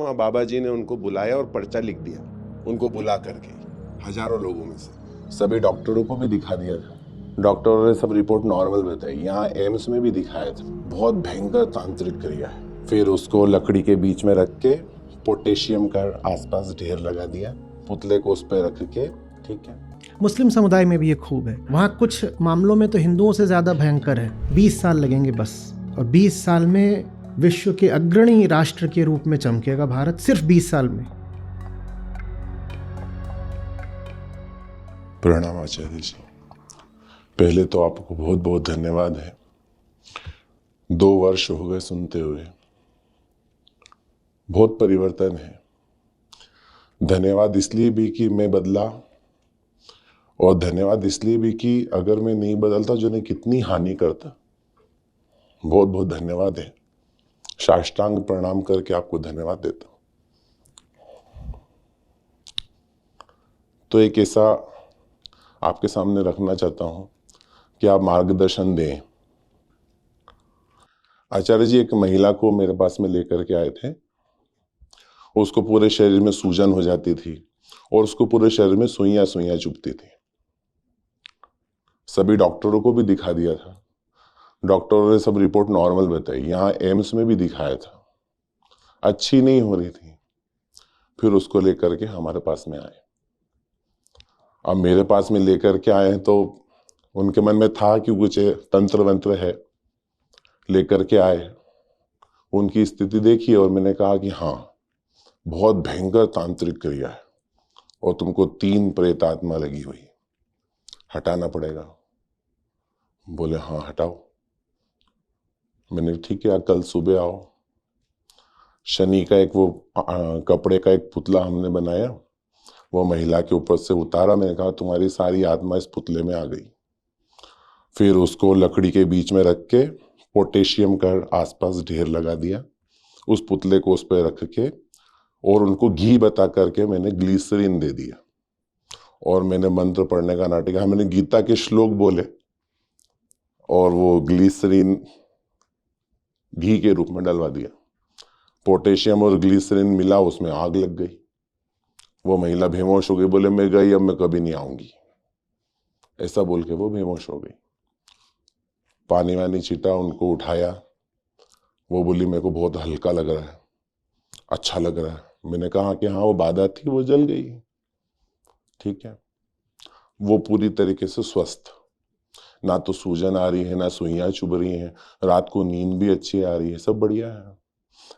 वहाँ बाबा जी ने उनको बुलाया और पर्चा लिख दिया, उनको बुला करके हजारों लोगों में से। सभी डॉक्टरों को भी दिखा दिया था, डॉक्टरों ने सब रिपोर्ट नॉर्मल बताई। यहाँ एम्स में भी दिखाया था, बहुत भयंकर तांत्रिक क्रिया है। फिर उसको लकड़ी के बीच में रख के पोटेशियम का आसपास ढेर लगा दिया, पुतले को उस पर रख के। ठीक है, मुस्लिम समुदाय में भी ये खूब है। वहाँ कुछ मामलों में तो हिंदुओं से ज़्यादा भयंकर है। 20 साल लगेंगे बस, और 20 साल में विश्व के अग्रणी राष्ट्र के रूप में चमकेगा भारत, सिर्फ 20 साल में। प्रणाम आचार्य जी। पहले तो आपको बहुत बहुत धन्यवाद है। 2 वर्ष हो गए सुनते हुए, बहुत परिवर्तन है। धन्यवाद इसलिए भी कि मैं बदला, और धन्यवाद इसलिए भी कि अगर मैं नहीं बदलता जाने कितनी हानि करता। बहुत बहुत धन्यवाद है, साष्टांग प्रणाम करके आपको धन्यवाद देता हूँ। तो एक ऐसा आपके सामने रखना चाहता हूँ कि आप मार्गदर्शन दें। आचार्य जी, एक महिला को मेरे पास में लेकर के आए थे, उसको पूरे शरीर में सूजन हो जाती थी और उसको पूरे शरीर में सुइयां सुइयां चुभती थी। सभी डॉक्टरों को भी दिखा दिया था, डॉक्टरों ने सब रिपोर्ट नॉर्मल बताई। यहाँ एम्स में भी दिखाया था, अच्छी नहीं हो रही थी। फिर उसको लेकर के हमारे पास में आए। अब मेरे पास में लेकर के आए तो उनके मन में था कि कुछ तंत्र वंत्र है, लेकर के आए। उनकी स्थिति देखी और मैंने कहा कि हाँ, बहुत भयंकर तांत्रिक क्रिया है और तुमको 3 प्रेत आत्मा लगी हुई, हटाना पड़ेगा। बोले हाँ हटाओ। मैंने ठीक है, कल सुबह आओ। शनि का एक वो कपड़े का एक पुतला हमने बनाया, वो महिला के ऊपर से उतारा। मैंने कहा तुम्हारी सारी आत्मा इस पुतले में आ गई। फिर उसको लकड़ी के बीच में रख के पोटेशियम का आसपास ढेर लगा दिया, उस पुतले को उस पर रख के, और उनको घी बता करके मैंने ग्लिसरीन दे दिया और मैंने मंत्र पढ़ने का नाटक। मैंने गीता के श्लोक बोले और वो ग्लिसरीन घी के रूप में डलवा दिया। पोटेशियम और ग्लिसरीन मिला, उसमें आग लग गई। वो महिला बेहोश हो गई, बोले मैं गई, अब मैं कभी नहीं आऊंगी, ऐसा बोल के वो बेहोश हो गई। पानी वानी छीटा, उनको उठाया। वो बोली मेरे को बहुत हल्का लग रहा है, अच्छा लग रहा है। मैंने कहा कि हाँ वो बाधा थी, वो जल गई। ठीक है, वो पूरी तरीके से स्वस्थ, ना तो सूजन आ रही है, ना सुइयां चुभ रही हैं, रात को नींद भी अच्छी आ रही है, सब बढ़िया है।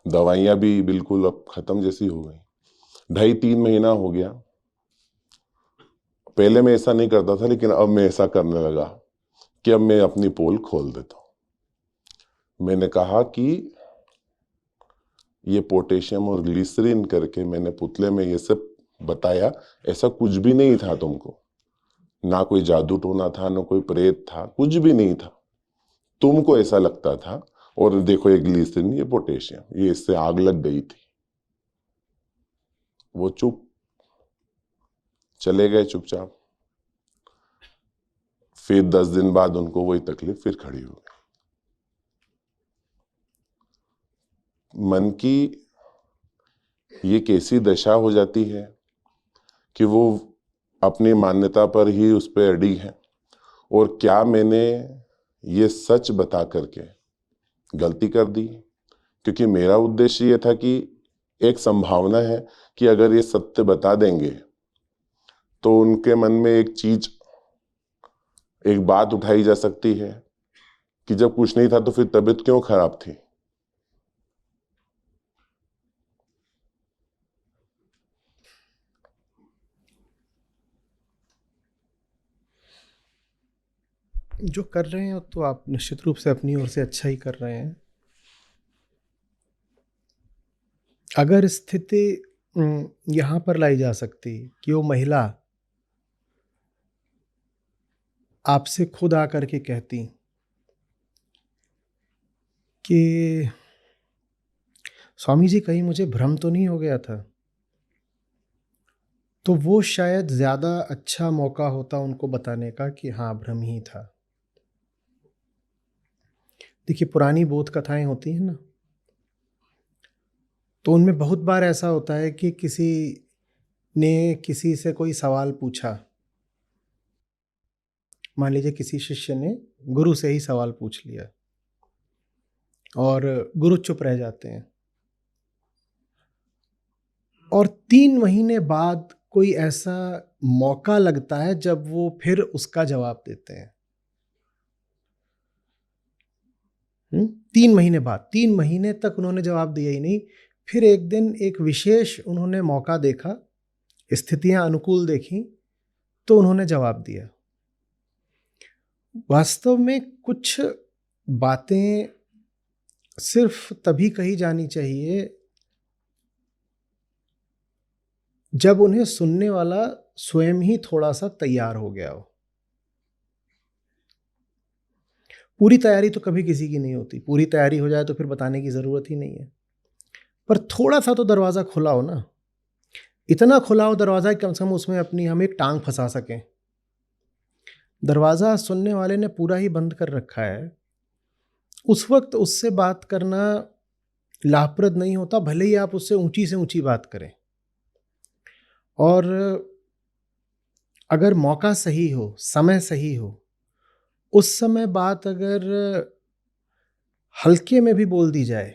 दवाइयां भी बिल्कुल अब खत्म जैसी हो गई। 2.5-3 महीना हो गया। पहले मैं ऐसा नहीं करता था, लेकिन अब मैं ऐसा करने लगा कि अब मैं अपनी पोल खोल देता हूं। मैंने कहा कि ये पोटेशियम और ग्लिसरीन करके मैंने पुतले में ये सब बताया, ऐसा कुछ भी नहीं था तुमको, ना कोई जादू टोना था, ना कोई प्रेत था, कुछ भी नहीं था। तुमको ऐसा लगता था, और देखो ये ग्लिसरीन, ये पोटेशियम, ये इससे आग लग गई थी। वो चुप चले गए चुपचाप। फिर 10 दिन बाद उनको वही तकलीफ फिर खड़ी हो गई। मन की ये कैसी दशा हो जाती है कि वो अपनी मान्यता पर ही उस पर अड़ी है। और क्या मैंने ये सच बता करके गलती कर दी? क्योंकि मेरा उद्देश्य ये था कि एक संभावना है कि अगर ये सत्य बता देंगे तो उनके मन में एक चीज, एक बात उठाई जा सकती है कि जब कुछ नहीं था तो फिर तबीयत क्यों खराब थी। जो कर रहे हैं तो आप निश्चित रूप से अपनी ओर से अच्छा ही कर रहे हैं। अगर स्थिति यहाँ पर लाई जा सकती कि वो महिला आपसे खुद आकर के कहती कि स्वामी जी कहीं मुझे भ्रम तो नहीं हो गया था, तो वो शायद ज़्यादा अच्छा मौका होता उनको बताने का कि हाँ भ्रम ही था। देखिए पुरानी बोध कथाएं होती हैं ना, तो उनमें बहुत बार ऐसा होता है कि किसी ने किसी से कोई सवाल पूछा, मान लीजिए किसी शिष्य ने गुरु से ही सवाल पूछ लिया और गुरु चुप रह जाते हैं, और 3 महीने बाद कोई ऐसा मौका लगता है जब वो फिर उसका जवाब देते हैं। 3 महीने बाद, 3 महीने तक उन्होंने जवाब दिया ही नहीं, फिर एक दिन एक विशेष उन्होंने मौका देखा, स्थितियां अनुकूल देखी, तो उन्होंने जवाब दिया। वास्तव में कुछ बातें सिर्फ तभी कही जानी चाहिए जब उन्हें सुनने वाला स्वयं ही थोड़ा सा तैयार हो गया हो। पूरी तैयारी तो कभी किसी की नहीं होती, पूरी तैयारी हो जाए तो फिर बताने की ज़रूरत ही नहीं है, पर थोड़ा सा तो दरवाज़ा खुला हो ना, इतना खुला हो दरवाज़ा कि कम से कम उसमें अपनी हम एक टांग फंसा सकें। दरवाज़ा सुनने वाले ने पूरा ही बंद कर रखा है, उस वक्त उससे बात करना लाभप्रद नहीं होता, भले ही आप उससे ऊंची से ऊंची बात करें। और अगर मौका सही हो, समय सही हो, उस समय बात अगर हल्के में भी बोल दी जाए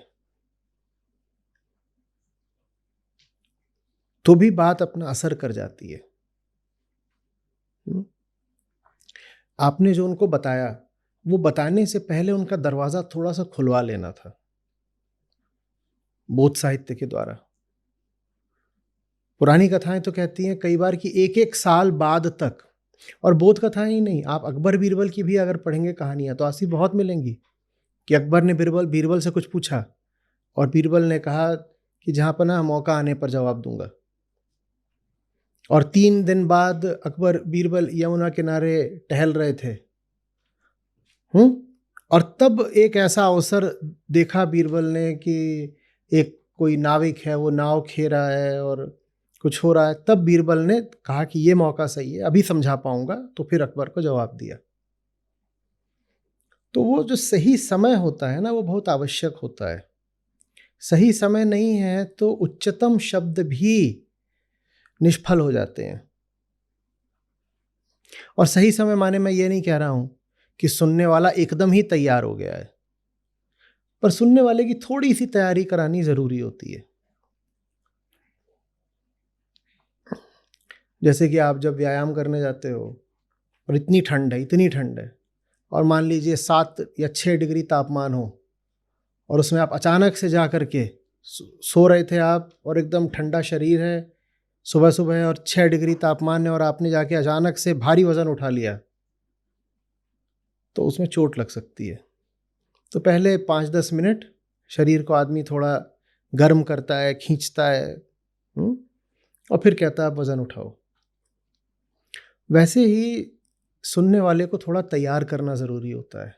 तो भी बात अपना असर कर जाती है। आपने जो उनको बताया, वो बताने से पहले उनका दरवाज़ा थोड़ा सा खुलवा लेना था, बोध साहित्य के द्वारा। पुरानी कथाएं तो कहती हैं कई बार कि 1-1 साल बाद तक, और बोध कथाएं ही नहीं, आप अकबर बीरबल की भी अगर पढ़ेंगे कहानियां तो ऐसी बहुत मिलेंगी कि अकबर ने बीरबल से कुछ पूछा और बीरबल ने कहा कि जहां पना मौका आने पर जवाब दूंगा, और 3 दिन बाद अकबर बीरबल यमुना किनारे टहल रहे थे, और तब एक ऐसा अवसर देखा बीरबल ने कि एक कोई नाविक है, वो नाव खे रहा है और कुछ हो रहा है, तब बीरबल ने कहा कि ये मौका सही है, अभी समझा पाऊंगा, तो फिर अकबर को जवाब दिया। तो वो जो सही समय होता है ना, वो बहुत आवश्यक होता है। सही समय नहीं है तो उच्चतम शब्द भी निष्फल हो जाते हैं। और सही समय माने मैं ये नहीं कह रहा हूं कि सुनने वाला एकदम ही तैयार हो गया है, पर सुनने वाले की थोड़ी सी तैयारी करानी जरूरी होती है। जैसे कि आप जब व्यायाम करने जाते हो और इतनी ठंड है, इतनी ठंड है, और मान लीजिए 7 या 6 डिग्री तापमान हो, और उसमें आप अचानक से जा कर के सो रहे थे आप, और एकदम ठंडा शरीर है, सुबह सुबह है और 6 डिग्री तापमान है, और आपने जाके अचानक से भारी वजन उठा लिया, तो उसमें चोट लग सकती है। तो पहले 5-10 मिनट शरीर को आदमी थोड़ा गर्म करता है, खींचता है, और फिर कहता है आप वजन उठाओ। वैसे ही सुनने वाले को थोड़ा तैयार करना ज़रूरी होता है।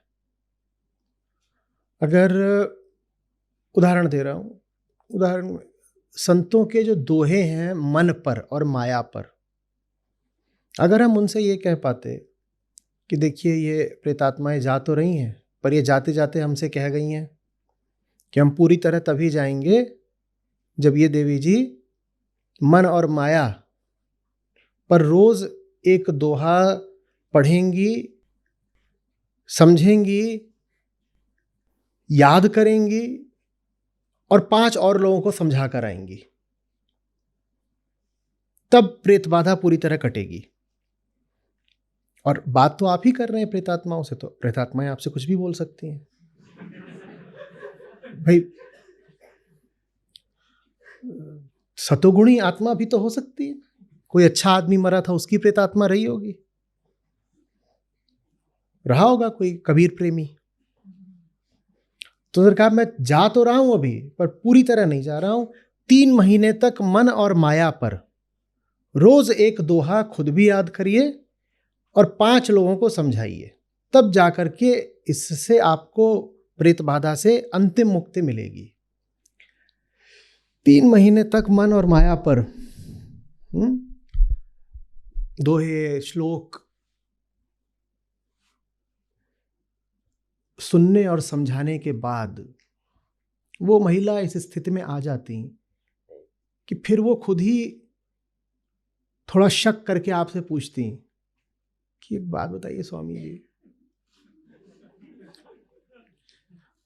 अगर उदाहरण दे रहा हूँ, उदाहरण में संतों के जो दोहे हैं मन पर और माया पर, अगर हम उनसे ये कह पाते कि देखिए ये प्रेतात्माएं जा तो रही हैं, पर ये जाते जाते हमसे कह गई हैं कि हम पूरी तरह तभी जाएंगे जब ये देवी जी मन और माया पर रोज एक दोहा पढ़ेंगी, समझेंगी, याद करेंगी और 5 और लोगों को समझा कर आएंगी, तब प्रेत बाधा पूरी तरह कटेगी। और बात तो आप ही कर रहे हैं प्रेतात्माओं से, तो प्रेतात्माएं आपसे कुछ भी बोल सकती हैं भाई। सतोगुणी आत्मा भी तो हो सकती है, कोई अच्छा आदमी मरा था, उसकी प्रेतात्मा रही होगी, रहा होगा कोई कबीर प्रेमी। तो सरकार मैं जा तो रहा हूं अभी, पर पूरी तरह नहीं जा रहा हूं। 3 महीने तक मन और माया पर रोज एक दोहा खुद भी याद करिए और 5 लोगों को समझाइए, तब जाकर के इससे आपको प्रेत बाधा से अंतिम मुक्ति मिलेगी। 3 महीने तक मन और माया पर दोहे श्लोक सुनने और समझाने के बाद वो महिला इस स्थिति में आ जाती कि फिर वो खुद ही थोड़ा शक करके आपसे पूछती कि एक बात बताइए स्वामी जी,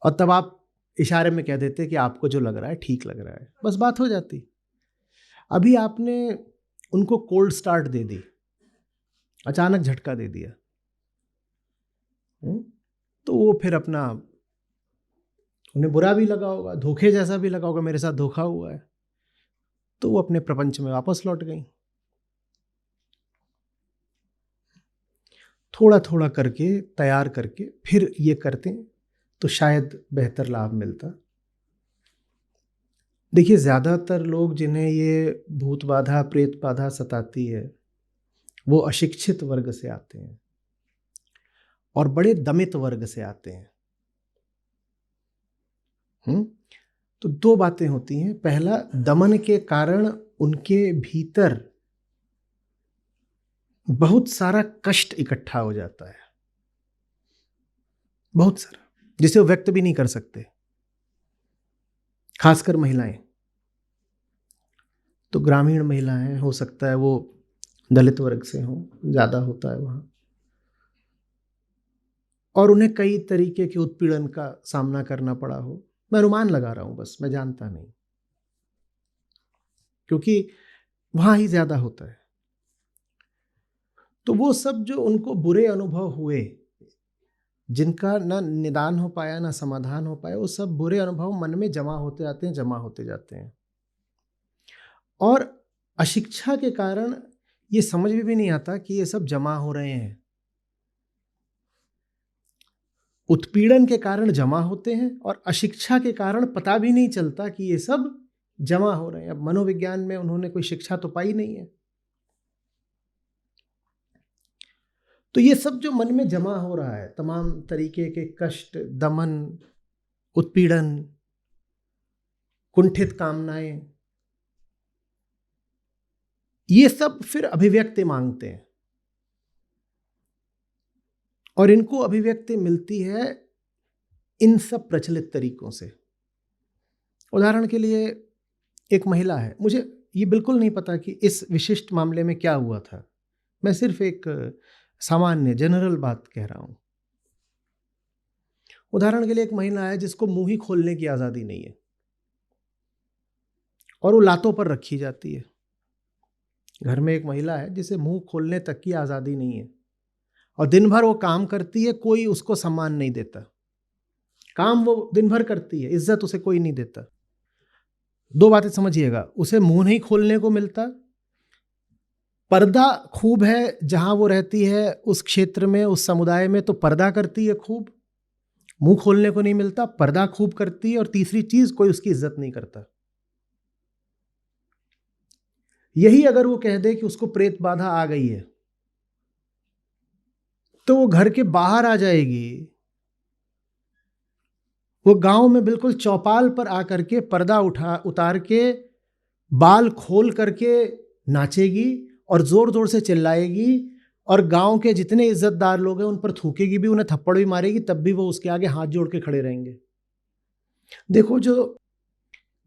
और तब आप इशारे में कह देते कि आपको जो लग रहा है ठीक लग रहा है, बस बात हो जाती। अभी आपने उनको कोल्ड स्टार्ट दे दी, अचानक झटका दे दिया, तो वो फिर अपना, उन्हें बुरा भी लगा होगा, धोखे जैसा भी लगा होगा, मेरे साथ धोखा हुआ है, तो वो अपने प्रपंच में वापस लौट गई। थोड़ा थोड़ा करके तैयार करके फिर ये करते तो शायद बेहतर लाभ मिलता। देखिए, ज़्यादातर लोग जिन्हें ये भूत बाधा प्रेत बाधा सताती है वो अशिक्षित वर्ग से आते हैं और बड़े दमित वर्ग से आते हैं। तो दो बातें होती हैं। पहला, दमन के कारण उनके भीतर बहुत सारा कष्ट इकट्ठा हो जाता है, बहुत सारा, जिसे वो व्यक्त भी नहीं कर सकते, खासकर महिलाएं। तो ग्रामीण महिलाएं, हो सकता है वो दलित वर्ग से हों, ज़्यादा होता है वहाँ, और उन्हें कई तरीके के उत्पीड़न का सामना करना पड़ा हो। मैं अनुमान लगा रहा हूँ, बस मैं जानता नहीं, क्योंकि वहाँ ही ज़्यादा होता है। तो वो सब जो उनको बुरे अनुभव हुए, जिनका ना निदान हो पाया ना समाधान हो पाया, वो सब बुरे अनुभव मन में जमा होते जाते हैं, जमा होते जाते हैं। और अशिक्षा के कारण ये समझ में भी नहीं आता कि ये सब जमा हो रहे हैं। उत्पीड़न के कारण जमा होते हैं और अशिक्षा के कारण पता भी नहीं चलता कि ये सब जमा हो रहे हैं। अब मनोविज्ञान में उन्होंने कोई शिक्षा तो पाई नहीं है, तो ये सब जो मन में जमा हो रहा है, तमाम तरीके के कष्ट, दमन, उत्पीड़न, कुंठित कामनाएं, ये सब फिर अभिव्यक्ति मांगते हैं, और इनको अभिव्यक्ति मिलती है इन सब प्रचलित तरीकों से। उदाहरण के लिए, एक महिला है, मुझे ये बिल्कुल नहीं पता कि इस विशिष्ट मामले में क्या हुआ था, मैं सिर्फ एक सामान्य जनरल बात कह रहा हूं। उदाहरण के लिए, एक महिला है जिसको मुंह ही खोलने की आज़ादी नहीं है और वो लातों पर रखी जाती है। घर में एक महिला है जिसे मुंह खोलने तक की आज़ादी नहीं है, और दिन भर वो काम करती है, कोई उसको सम्मान नहीं देता। काम वो दिन भर करती है, इज्जत उसे कोई नहीं देता। दो बातें समझिएगा, उसे मुंह नहीं खोलने को मिलता, पर्दा खूब है जहां वो रहती है, उस क्षेत्र में, उस समुदाय में, तो पर्दा करती है खूब, मुंह खोलने को नहीं मिलता, पर्दा खूब करती है, और तीसरी चीज, कोई उसकी इज्जत नहीं करता। यही अगर वो कह दे कि उसको प्रेत बाधा आ गई है, तो वो घर के बाहर आ जाएगी, वो गांव में बिल्कुल चौपाल पर आकर के पर्दा उतार के बाल खोल करके नाचेगी और जोर जोर से चिल्लाएगी, और गांव के जितने इज्जतदार लोग हैं उन पर थूकेगी भी, उन्हें थप्पड़ भी मारेगी, तब भी वो उसके आगे हाथ जोड़ के खड़े रहेंगे। देखो, जो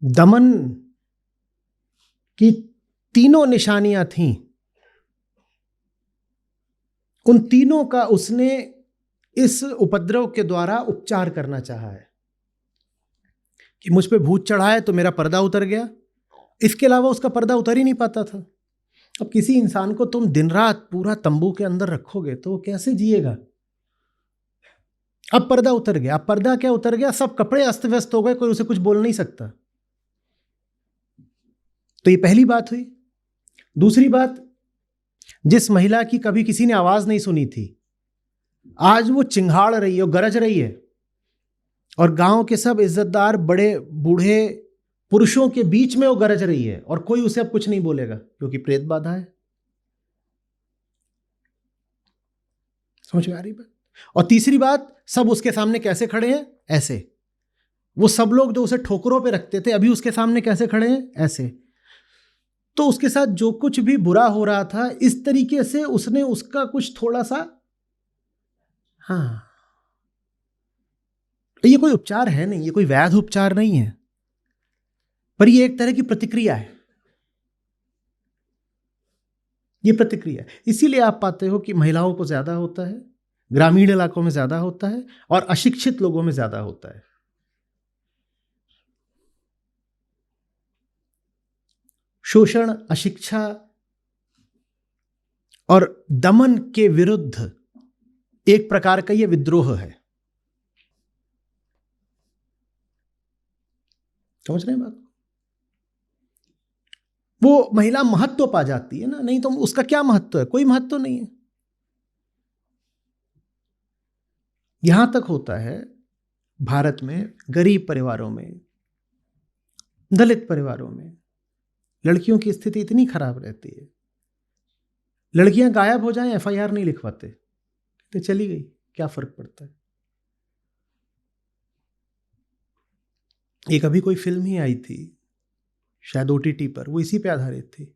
दमन की तीनों निशानियां थीं, उन तीनों का उसने इस उपद्रव के द्वारा उपचार करना चाहा है कि मुझ पे भूत चढ़ा है तो मेरा पर्दा उतर गया। इसके अलावा उसका पर्दा उतर ही नहीं पाता था। अब किसी इंसान को तुम दिन रात पूरा तंबू के अंदर रखोगे तो वो कैसे जिएगा? अब पर्दा उतर गया। अब पर्दा क्या उतर गया? सब कपड़े अस्त व्यस्त हो गए, कोई उसे कुछ बोल नहीं सकता। तो ये पहली बात हुई। दूसरी बात, जिस महिला की कभी किसी ने आवाज नहीं सुनी थी, आज वो चिंघाड़ रही है और गरज रही है, और गांव के सब इज्जतदार बड़े बूढ़े पुरुषों के बीच में वो गरज रही है, और कोई उसे अब कुछ नहीं बोलेगा क्योंकि प्रेत बाधा है। समझ में आ रही बात? और तीसरी बात, सब उसके सामने कैसे खड़े हैं? ऐसे। वो सब लोग जो उसे ठोकरों पे रखते थे, अभी उसके सामने कैसे खड़े हैं? ऐसे। तो उसके साथ जो कुछ भी बुरा हो रहा था, इस तरीके से उसने उसका कुछ थोड़ा सा ये कोई उपचार है नहीं, ये कोई वैध उपचार नहीं है, पर ये एक तरह की प्रतिक्रिया है। ये प्रतिक्रिया है। इसीलिए आप पाते हो कि महिलाओं को ज्यादा होता है, ग्रामीण इलाकों में ज्यादा होता है, और अशिक्षित लोगों में ज्यादा होता है। शोषण, अशिक्षा और दमन के विरुद्ध एक प्रकार का यह विद्रोह है। समझ रहे हैं बात? वो महिला महत्व पा जाती है ना, नहीं तो उसका क्या महत्व है? कोई महत्व नहीं है। यहां तक होता है भारत में, गरीब परिवारों में, दलित परिवारों में लड़कियों की स्थिति इतनी खराब रहती है, लड़कियां गायब हो जाएं, एफआईआर नहीं लिखवाते, तो चली गई, क्या फर्क पड़ता है। एक अभी कोई फिल्म ही आई थी शायद ओटीटी पर, वो इसी पे आधारित थी।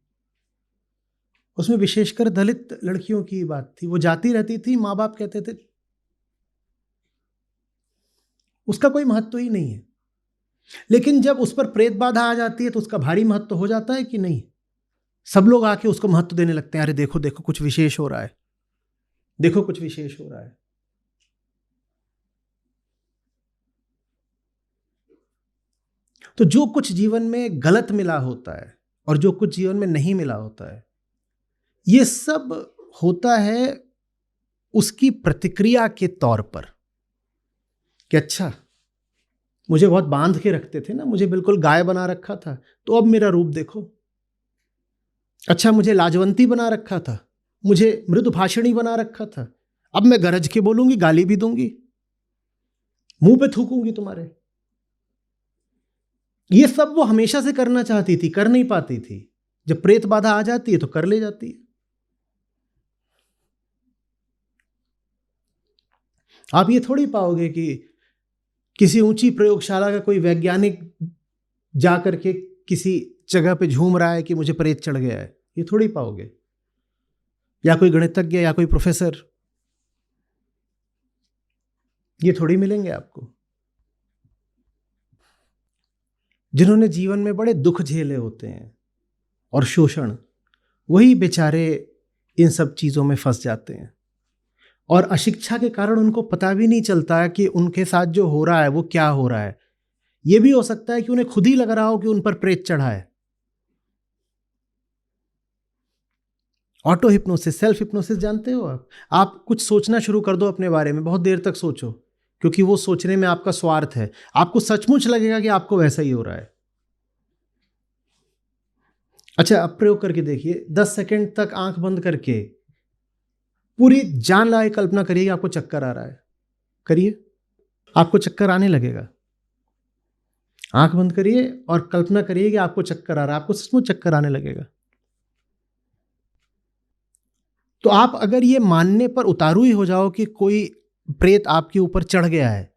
उसमें विशेषकर दलित लड़कियों की बात थी। वो जाती रहती थी, माँ बाप कहते थे उसका कोई महत्व ही नहीं है, लेकिन जब उस पर प्रेत बाधा आ जाती है तो उसका भारी महत्व हो जाता है कि नहीं? सब लोग आके उसको महत्व देने लगते हैं। अरे देखो देखो कुछ विशेष हो रहा है, देखो कुछ विशेष हो रहा है। तो जो कुछ जीवन में गलत मिला होता है और जो कुछ जीवन में नहीं मिला होता है, ये सब होता है उसकी प्रतिक्रिया के तौर पर कि अच्छा मुझे बहुत बांध के रखते थे ना, मुझे बिल्कुल गाय बना रखा था, तो अब मेरा रूप देखो। अच्छा मुझे लाजवंती बना रखा था, मुझे मृदुभाषिणी बना रखा था, अब मैं गरज के बोलूंगी, गाली भी दूंगी, मुंह पे थूकूंगी तुम्हारे। ये सब वो हमेशा से करना चाहती थी, कर नहीं पाती थी। जब प्रेत बाधा आ जाती है तो कर ले जाती है। आप ये थोड़ी पाओगे कि किसी ऊंची प्रयोगशाला का कोई वैज्ञानिक जाकर के किसी जगह पे झूम रहा है कि मुझे प्रेत चढ़ गया है, ये थोड़ी पाओगे। या कोई गणितज्ञ या कोई प्रोफेसर, ये थोड़ी मिलेंगे आपको। जिन्होंने जीवन में बड़े दुख झेले होते हैं और शोषण, वही बेचारे इन सब चीजों में फंस जाते हैं। और अशिक्षा के कारण उनको पता भी नहीं चलता कि उनके साथ जो हो रहा है वो क्या हो रहा है। ये भी हो सकता है कि उन्हें खुद ही लग रहा हो कि उन पर प्रेत चढ़ा है। ऑटो हिप्नोसिस, सेल्फ हिप्नोसिस जानते हो आप कुछ सोचना शुरू कर दो अपने बारे में, बहुत देर तक सोचो, क्योंकि वो सोचने में आपका स्वार्थ है। आपको सचमुच लगेगा कि आपको वैसा ही हो रहा है। अच्छा अब प्रयोग करके देखिए, 10 सेकंड तक आंख बंद करके पूरी जान लायक कल्पना करिए कि आपको चक्कर आ रहा है। करिए, आपको चक्कर आने लगेगा। आंख बंद करिए और कल्पना करिए कि आपको चक्कर आ रहा है, आपको सचमुच चक्कर आने लगेगा। तो आप अगर ये मानने पर उतारू ही हो जाओ कि कोई प्रेत आपके ऊपर चढ़ गया है,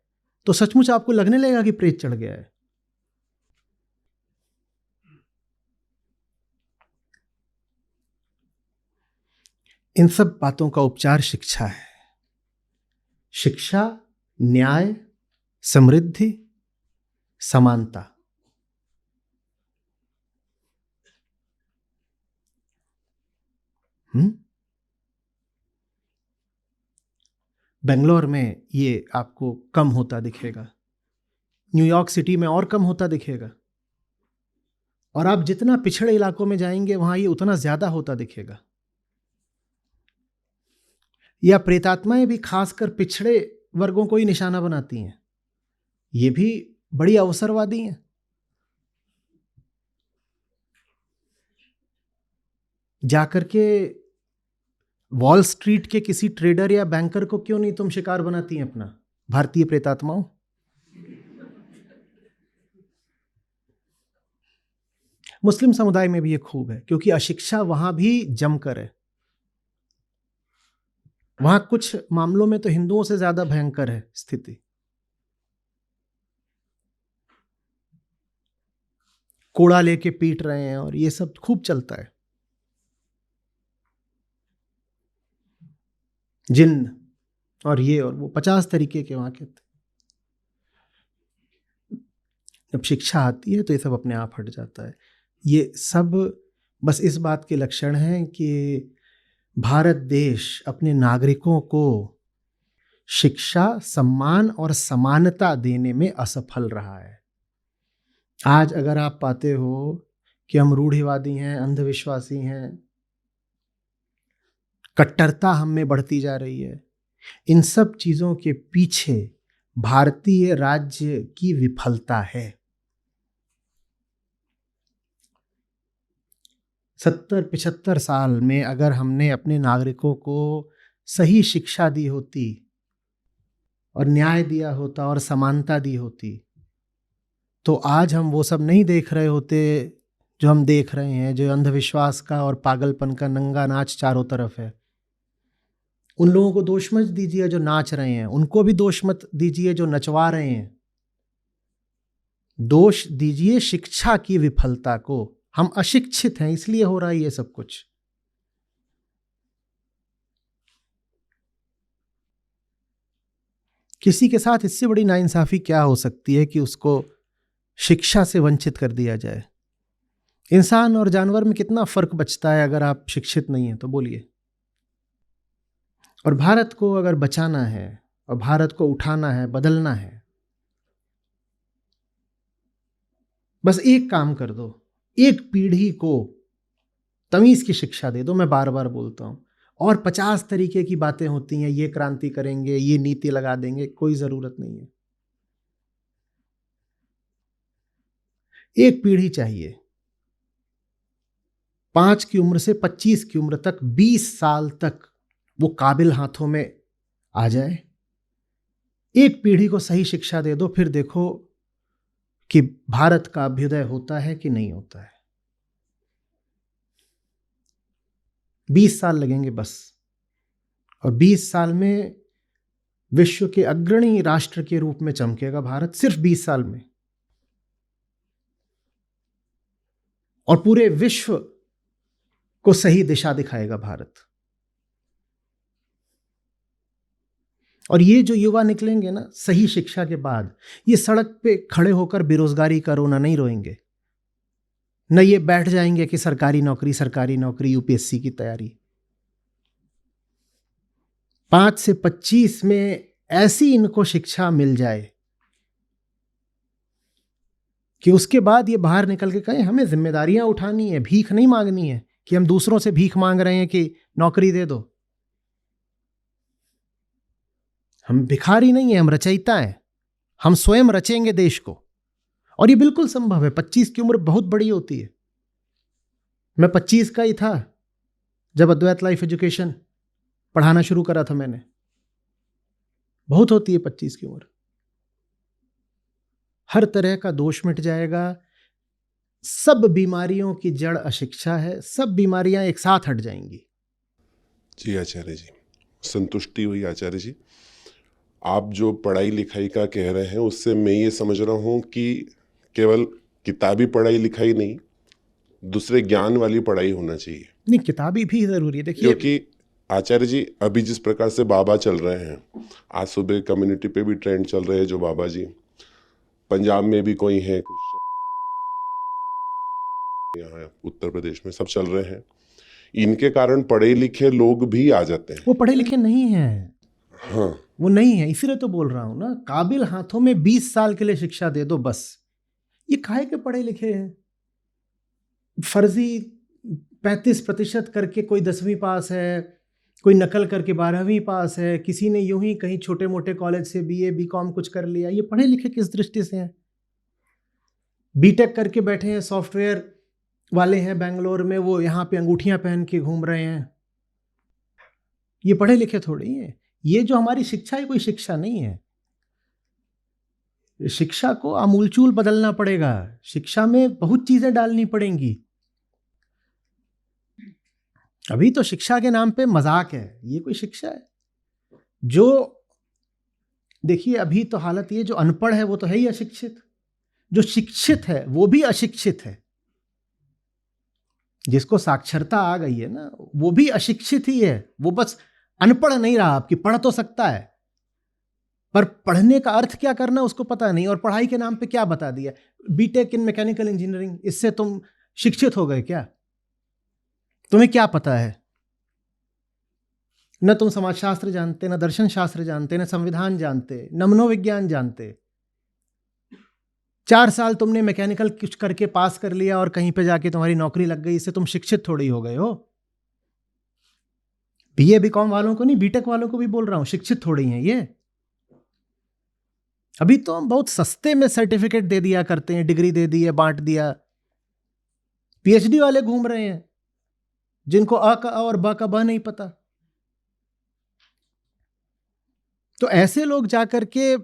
तो सचमुच आपको लगने लगेगा कि प्रेत चढ़ गया है। इन सब बातों का उपचार शिक्षा है। शिक्षा, न्याय, समृद्धि, समानता। बेंगलोर में ये आपको कम होता दिखेगा, न्यूयॉर्क सिटी में और कम होता दिखेगा, और आप जितना पिछड़े इलाकों में जाएंगे वहां ये उतना ज्यादा होता दिखेगा। या प्रेतात्माएं भी खासकर पिछड़े वर्गों को ही निशाना बनाती हैं, ये भी बड़ी अवसरवादी हैं। जाकर के वॉल स्ट्रीट के किसी ट्रेडर या बैंकर को क्यों नहीं तुम शिकार बनाती हैं अपना, भारतीय प्रेतात्माओं? मुस्लिम समुदाय में भी ये खूब है, क्योंकि अशिक्षा वहां भी जमकर है। वहां कुछ मामलों में तो हिंदुओं से ज्यादा भयंकर है स्थिति। कोड़ा लेके पीट रहे हैं और ये सब खूब चलता है। जिन्न और ये और वो 50 तरीके के वहां के थे। जब शिक्षा आती है तो ये सब अपने आप हट जाता है। ये सब बस इस बात के लक्षण हैं कि भारत देश अपने नागरिकों को शिक्षा, सम्मान और समानता देने में असफल रहा है। आज अगर आप पाते हो कि हम रूढ़िवादी हैं, अंधविश्वासी हैं, कट्टरता हम में बढ़ती जा रही है, इन सब चीज़ों के पीछे भारतीय राज्य की विफलता है। 70-75 साल में अगर हमने अपने नागरिकों को सही शिक्षा दी होती और न्याय दिया होता और समानता दी होती, तो आज हम वो सब नहीं देख रहे होते जो हम देख रहे हैं, जो अंधविश्वास का और पागलपन का नंगा नाच चारों तरफ है। उन लोगों को दोष मत दीजिए जो नाच रहे हैं, उनको भी दोष मत दीजिए जो नचवा रहे हैं। दोष दीजिए शिक्षा की विफलता को। हम अशिक्षित हैं, इसलिए हो रहा है ये सब कुछ। किसी के साथ इससे बड़ी नाइंसाफी क्या हो सकती है कि उसको शिक्षा से वंचित कर दिया जाए। इंसान और जानवर में कितना फर्क बचता है अगर आप शिक्षित नहीं हैं तो बोलिए। और भारत को अगर बचाना है और भारत को उठाना है, बदलना है, बस एक काम कर दो, एक पीढ़ी को तमीज की शिक्षा दे दो। मैं बार बार बोलता हूं, और 50 तरीके की बातें होती हैं, ये क्रांति करेंगे, ये नीति लगा देंगे, कोई जरूरत नहीं है। एक पीढ़ी चाहिए, 5 की उम्र से 25 की उम्र तक, 20 साल तक वो काबिल हाथों में आ जाए। एक पीढ़ी को सही शिक्षा दे दो, फिर देखो कि भारत का अभ्युदय होता है कि नहीं होता है। 20 साल लगेंगे बस, और 20 साल में विश्व के अग्रणी राष्ट्र के रूप में चमकेगा भारत, सिर्फ 20 साल में। और पूरे विश्व को सही दिशा दिखाएगा भारत। और ये जो युवा निकलेंगे ना सही शिक्षा के बाद, ये सड़क पे खड़े होकर बेरोजगारी का रोना नहीं रोएंगे, न ये बैठ जाएंगे कि सरकारी नौकरी, यूपीएससी की तैयारी। 5 से 25 में ऐसी इनको शिक्षा मिल जाए कि उसके बाद ये बाहर निकल के कहें हमें जिम्मेदारियां उठानी है, भीख नहीं मांगनी है कि हम दूसरों से भीख मांग रहे हैं कि नौकरी दे दो। हम भिखारी नहीं है, हम रचयिता हैं। हम स्वयं रचेंगे देश को, और ये बिल्कुल संभव है। 25 की उम्र बहुत बड़ी होती है। मैं 25 का ही था जब अद्वैत लाइफ एजुकेशन पढ़ाना शुरू करा था मैंने। बहुत होती है 25 की उम्र। हर तरह का दोष मिट जाएगा। सब बीमारियों की जड़ अशिक्षा है, सब बीमारियां एक साथ हट जाएंगी। जी आचार्य जी, संतुष्टि हुई आचार्य जी। आप जो पढ़ाई लिखाई का कह रहे हैं उससे मैं ये समझ रहा हूँ कि केवल किताबी पढ़ाई लिखाई नहीं, दूसरे ज्ञान वाली पढ़ाई होना चाहिए। नहीं, किताबी भी जरूरी है। देखिए, क्योंकि आचार्य जी अभी जिस प्रकार से बाबा चल रहे हैं, आज सुबह कम्युनिटी पे भी ट्रेंड चल रहे हैं जो बाबा जी, पंजाब में भी कोई है, यहाँ उत्तर प्रदेश में सब चल रहे हैं। इनके कारण पढ़े लिखे लोग भी आ जाते हैं। वो पढ़े लिखे नहीं हैं। हाँ, वो नहीं है, इसीलिए तो बोल रहा हूं ना, काबिल हाथों में 20 साल के लिए शिक्षा दे दो बस। ये काहे के पढ़े लिखे हैं? फर्जी 35% करके कोई 10वीं पास है, कोई नकल करके 12वीं पास है, किसी ने यूं ही कहीं छोटे मोटे कॉलेज से बीए बीकॉम कुछ कर लिया। ये पढ़े लिखे किस दृष्टि से हैं? बीटेक करके बैठे हैं, सॉफ्टवेयर वाले हैं बेंगलोर में, वो यहाँ पे अंगूठियां पहन के घूम रहे हैं। ये पढ़े लिखे थोड़ी हैं। ये जो हमारी शिक्षा है कोई शिक्षा नहीं है। शिक्षा को आमूलचूल बदलना पड़ेगा। शिक्षा में बहुत चीजें डालनी पड़ेंगी। अभी तो शिक्षा के नाम पे मजाक है, ये कोई शिक्षा है? जो देखिए अभी तो हालत ये, जो अनपढ़ है वो तो है ही अशिक्षित, जो शिक्षित है वो भी अशिक्षित है। जिसको साक्षरता आ गई है ना वो भी अशिक्षित ही है। वो बस अनपढ़ नहीं रहा, आपकी पढ़ तो सकता है। पर पढ़ने का अर्थ क्या करना उसको पता नहीं, और पढ़ाई के नाम पे क्या बता दिया, बीटेक इन मैकेनिकल इंजीनियरिंग, इससे तुम शिक्षित हो गए क्या? तुम्हें क्या पता है? न तुम समाजशास्त्र जानते, न दर्शन शास्त्र जानते, न संविधान जानते, न मनोविज्ञान जानते। 4 साल तुमने मैकेनिकल कुछ करके पास कर लिया और कहीं पे जाके तुम्हारी नौकरी लग गई, इससे तुम शिक्षित थोड़ी हो गए हो। बीए बीकॉम वालों को नहीं, बीटेक वालों को भी बोल रहा हूं, शिक्षित थोड़ी हैं ये। अभी तो हम बहुत सस्ते में सर्टिफिकेट दे दिया करते हैं, डिग्री दे दी है, बांट दिया। पीएचडी वाले घूम रहे हैं जिनको अ का अ और ब का ब नहीं पता। तो ऐसे लोग जाकर के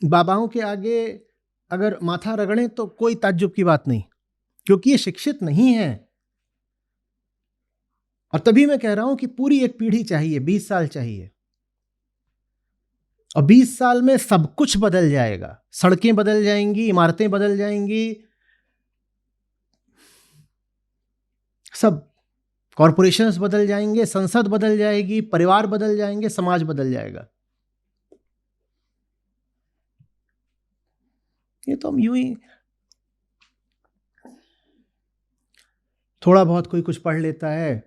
बाबाओं के आगे अगर माथा रगड़ें तो कोई ताज्जुब की बात नहीं, क्योंकि ये शिक्षित नहीं है। और तभी मैं कह रहा हूं कि पूरी एक पीढ़ी चाहिए, 20 साल चाहिए, और 20 साल में सब कुछ बदल जाएगा। सड़कें बदल जाएंगी, इमारतें बदल जाएंगी, सब कॉरपोरेशंस बदल जाएंगे, संसद बदल जाएगी, परिवार बदल जाएंगे, समाज बदल जाएगा। ये तो हम यूं ही थोड़ा बहुत कोई कुछ पढ़ लेता है,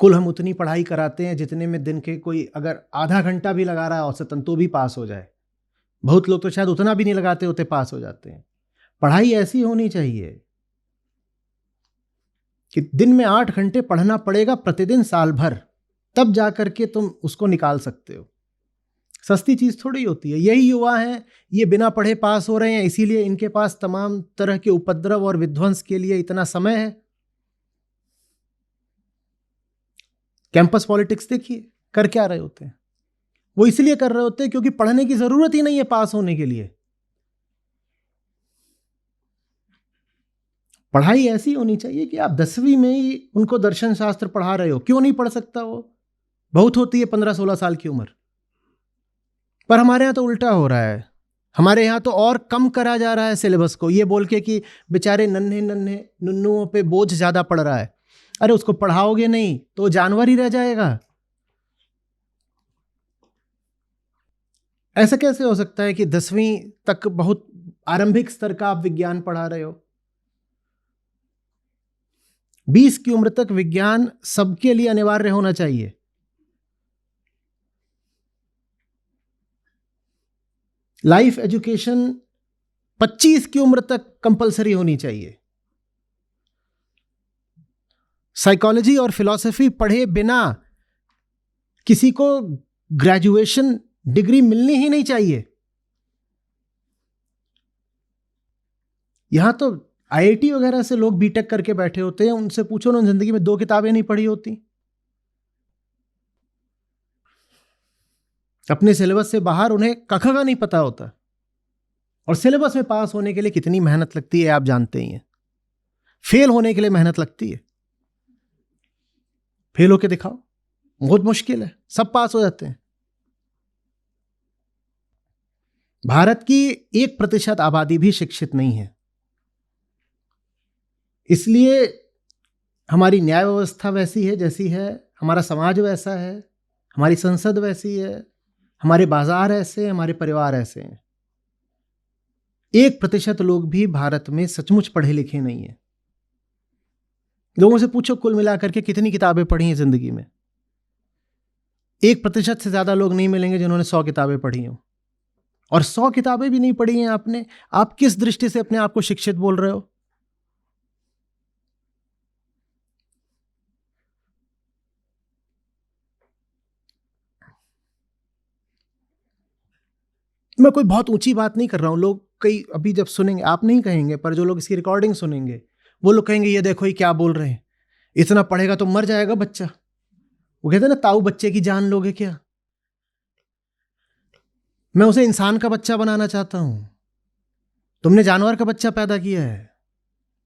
कुल हम उतनी पढ़ाई कराते हैं जितने में दिन के कोई अगर आधा घंटा भी लगा रहा है औसतन तो भी पास हो जाए। बहुत लोग तो शायद उतना भी नहीं लगाते होते, पास हो जाते हैं। पढ़ाई ऐसी होनी चाहिए कि दिन में 8 घंटे पढ़ना पड़ेगा प्रतिदिन, साल भर, तब जाकर के तुम उसको निकाल सकते हो। सस्ती चीज थोड़ी होती है। यही युवा हैं, ये बिना पढ़े पास हो रहे हैं, इसीलिए इनके पास तमाम तरह के उपद्रव और विध्वंस के लिए इतना समय है। कैंपस पॉलिटिक्स देखिए, कर क्या रहे होते हैं? वो इसलिए कर रहे होते हैं क्योंकि पढ़ने की जरूरत ही नहीं है पास होने के लिए। पढ़ाई ऐसी होनी चाहिए कि आप 10वीं में ही उनको दर्शन शास्त्र पढ़ा रहे हो। क्यों नहीं पढ़ सकता वो? बहुत होती है 15-16 साल की उम्र। पर हमारे यहाँ तो उल्टा हो रहा है। हमारे यहाँ तो और कम करा जा रहा है सिलेबस को, ये बोल के कि बेचारे नन्हे नन्हे नुन्नुओं पे बोझ ज्यादा पड़ रहा है। अरे उसको पढ़ाओगे नहीं तो जानवर ही रह जाएगा। ऐसा कैसे हो सकता है कि 10वीं तक बहुत आरंभिक स्तर का आप विज्ञान पढ़ा रहे हो? 20 की उम्र तक विज्ञान सबके लिए अनिवार्य होना चाहिए। लाइफ एजुकेशन 25 की उम्र तक कंपलसरी होनी चाहिए। साइकोलॉजी और फिलॉसफी पढ़े बिना किसी को ग्रेजुएशन डिग्री मिलनी ही नहीं चाहिए। यहां तो आईआईटी वगैरह से लोग बीटेक करके बैठे होते हैं, उनसे पूछो उन्होंने जिंदगी में 2 किताबें नहीं पढ़ी होती। अपने सिलेबस से बाहर उन्हें कख का नहीं पता होता। और सिलेबस में पास होने के लिए कितनी मेहनत लगती है आप जानते ही हैं। फेल होने के लिए मेहनत लगती है। फेल होके दिखाओ, बहुत मुश्किल है, सब पास हो जाते हैं। भारत की 1% आबादी भी शिक्षित नहीं है, इसलिए हमारी न्याय व्यवस्था वैसी है जैसी है, हमारा समाज वैसा है, हमारी संसद वैसी है, हमारे बाजार ऐसे हैं, हमारे परिवार ऐसे हैं। 1% लोग भी भारत में सचमुच पढ़े लिखे नहीं है। लोगों से पूछो कुल मिलाकर के कितनी किताबें पढ़ी हैं जिंदगी में। 1% से ज्यादा लोग नहीं मिलेंगे जिन्होंने 100 किताबें पढ़ी हों। और 100 किताबें भी नहीं पढ़ी हैं आपने, आप किस दृष्टि से अपने आप को शिक्षित बोल रहे हो? मैं कोई बहुत ऊंची बात नहीं कर रहा हूं। लोग कई अभी जब सुनेंगे, आप नहीं कहेंगे, पर जो लोग इसकी रिकॉर्डिंग सुनेंगे वो लोग कहेंगे ये देखो ये क्या बोल रहे हैं, इतना पढ़ेगा तो मर जाएगा बच्चा। वो कहते हैं ना, ताऊ बच्चे की जान लोगे क्या? मैं उसे इंसान का बच्चा बनाना चाहता हूं। तुमने जानवर का बच्चा पैदा किया है।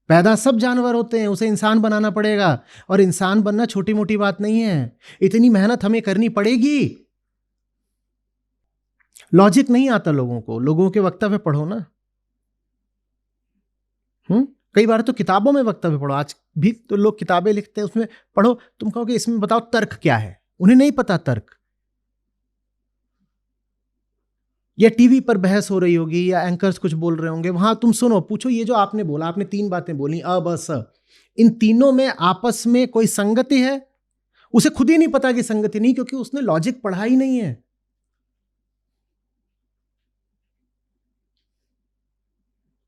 पैदा सब जानवर होते हैं, उसे इंसान बनाना पड़ेगा। और इंसान बनना छोटी मोटी बात नहीं है, इतनी मेहनत हमें करनी पड़ेगी। लॉजिक नहीं आता लोगों को, लोगों के वक्तव्य पढ़ो ना। कई बार तो किताबों में वक्तव्य पढ़ो। आज भी तो लोग किताबें लिखते हैं, उसमें पढ़ो, तुम कहोगे इसमें बताओ तर्क क्या है, उन्हें नहीं पता तर्क। या टीवी पर बहस हो रही होगी या एंकर्स कुछ बोल रहे होंगे, वहां तुम सुनो, पूछो ये जो आपने बोला, आपने 3 बातें बोली अ ब स, इन तीनों में आपस में कोई संगति है? उसे खुद ही नहीं पता कि संगति नहीं, क्योंकि उसने लॉजिक पढ़ा ही नहीं है।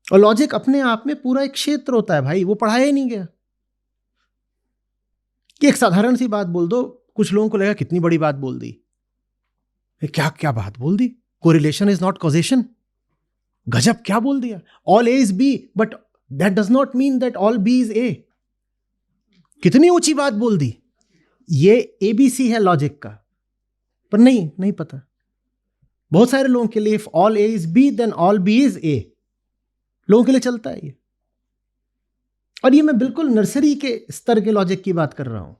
और लॉजिक अपने आप में पूरा एक क्षेत्र होता है भाई, वो पढ़ाया ही नहीं गया। कि एक साधारण सी बात बोल दो, कुछ लोगों को लगेगा कितनी बड़ी बात बोल दी, क्या क्या बात बोल दी, कोरिलेशन इज नॉट कॉजेशन, गजब क्या बोल दिया, all A is B but that does not mean that all B is A. कितनी ऊंची बात बोल दी, ये एबीसी है लॉजिक का, पर नहीं पता। बहुत सारे लोगों के लिए if all A is B then all B is A, लोगों के लिए चलता है ये। और ये मैं बिल्कुल नर्सरी के स्तर के लॉजिक की बात कर रहा हूं।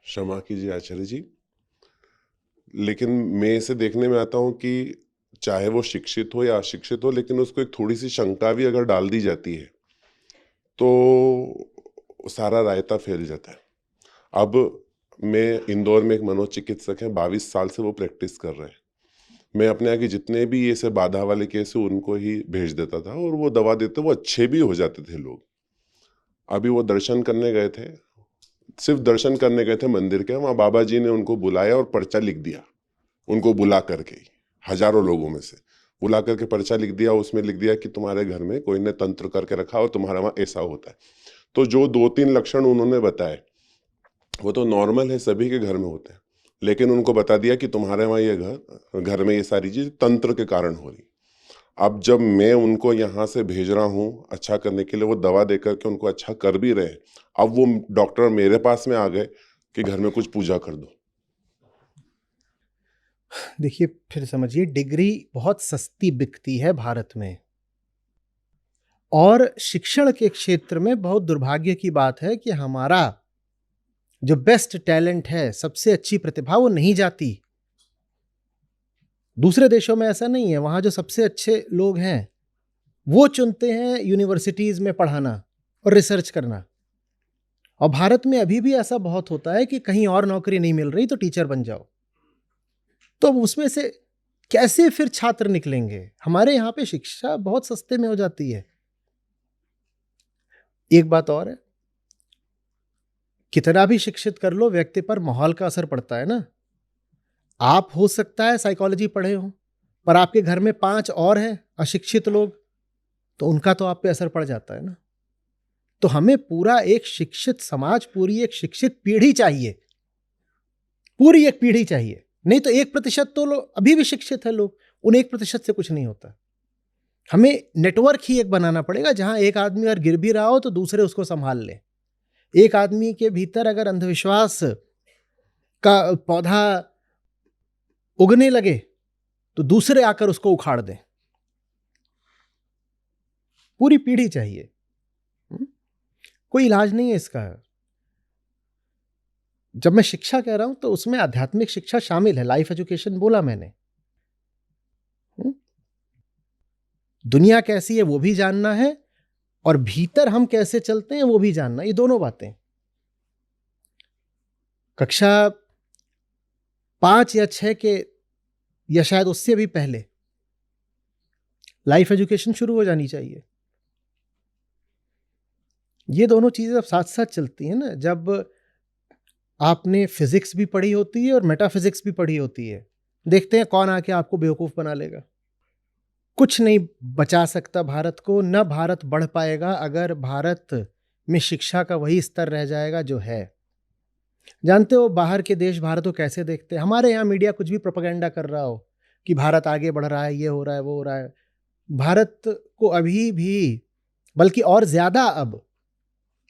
क्षमा कीजिए आचार्य जी, लेकिन मैं इसे देखने में आता हूं कि चाहे वो शिक्षित हो या अशिक्षित हो, लेकिन उसको एक थोड़ी सी शंका भी अगर डाल दी जाती है तो सारा रायता फैल जाता है। अब मैं इंदौर में एक मनोचिकित्सक हैं, 22 साल से वो प्रैक्टिस कर रहे हैं। मैं अपने यहाँ के जितने भी ऐसे बाधा वाले केस है उनको ही भेज देता था और वो दवा देते, वो अच्छे भी हो जाते थे लोग। अभी वो दर्शन करने गए थे, सिर्फ दर्शन करने गए थे मंदिर के, वहाँ बाबा जी ने उनको बुलाया और पर्चा लिख दिया, उनको बुला करके हजारों लोगों में से बुला करके पर्चा लिख दिया। उसमें लिख दिया कि तुम्हारे घर में कोई ने तंत्र करके रखा और तुम्हारा वहाँ ऐसा होता है। तो जो 2-3 लक्षण उन्होंने बताए वो तो नॉर्मल है, सभी के घर में होते हैं, लेकिन उनको बता दिया कि तुम्हारे वहाँ ये घर में ये सारी चीज तंत्र के कारण हो रही। अब जब मैं उनको यहाँ से भेज रहा हूँ अच्छा करने के लिए, वो दवा दे करके उनको अच्छा कर भी रहे, अब वो डॉक्टर मेरे पास में आ गए कि घर में कुछ पूजा कर दो। देखिए फिर समझिए, डिग्री बहुत सस्ती बिकती है भारत में, और शिक्षण के क्षेत्र में बहुत दुर्भाग्य की बात है कि हमारा जो बेस्ट टैलेंट है, सबसे अच्छी प्रतिभा, वो नहीं जाती। दूसरे देशों में ऐसा नहीं है, वहां जो सबसे अच्छे लोग हैं वो चुनते हैं यूनिवर्सिटीज में पढ़ाना और रिसर्च करना। और भारत में अभी भी ऐसा बहुत होता है कि कहीं और नौकरी नहीं मिल रही तो टीचर बन जाओ। तो उसमें से कैसे फिर छात्र निकलेंगे? हमारे यहाँ पे शिक्षा बहुत सस्ते में हो जाती है। एक बात और है, कितना भी शिक्षित कर लो, व्यक्ति पर माहौल का असर पड़ता है ना। आप हो सकता है साइकोलॉजी पढ़े हो, पर आपके घर में 5 और हैं अशिक्षित लोग, तो उनका तो आप पे असर पड़ जाता है ना। तो हमें पूरा एक शिक्षित समाज, पूरी एक शिक्षित पीढ़ी चाहिए, पूरी एक पीढ़ी चाहिए। नहीं तो 1% तो लोग अभी भी शिक्षित है लोग, उन 1% से कुछ नहीं होता। हमें नेटवर्क ही एक बनाना पड़ेगा जहां एक आदमी अगर गिर भी रहा हो तो दूसरे उसको संभाल ले। एक आदमी के भीतर अगर अंधविश्वास का पौधा उगने लगे तो दूसरे आकर उसको उखाड़ दें। पूरी पीढ़ी चाहिए। कोई इलाज नहीं है इसका। जब मैं शिक्षा कह रहा हूं तो उसमें आध्यात्मिक शिक्षा शामिल है, लाइफ एजुकेशन बोला मैंने। दुनिया कैसी है वो भी जानना है, और भीतर हम कैसे चलते हैं वो भी जानना, ये दोनों बातें। कक्षा 5 या 6 के, या शायद उससे भी पहले, लाइफ एजुकेशन शुरू हो जानी चाहिए। ये दोनों चीजें अब साथ साथ चलती हैं ना। जब आपने फिजिक्स भी पढ़ी होती है और मेटाफिजिक्स भी पढ़ी होती है, देखते हैं कौन आके आपको बेवकूफ बना लेगा। कुछ नहीं बचा सकता भारत को, न भारत बढ़ पाएगा अगर भारत में शिक्षा का वही स्तर रह जाएगा जो है। जानते हो बाहर के देश भारत को कैसे देखते हैं? हमारे यहाँ मीडिया कुछ भी प्रोपेगेंडा कर रहा हो कि भारत आगे बढ़ रहा है, ये हो रहा है, वो हो रहा है, भारत को अभी भी, बल्कि और ज्यादा अब,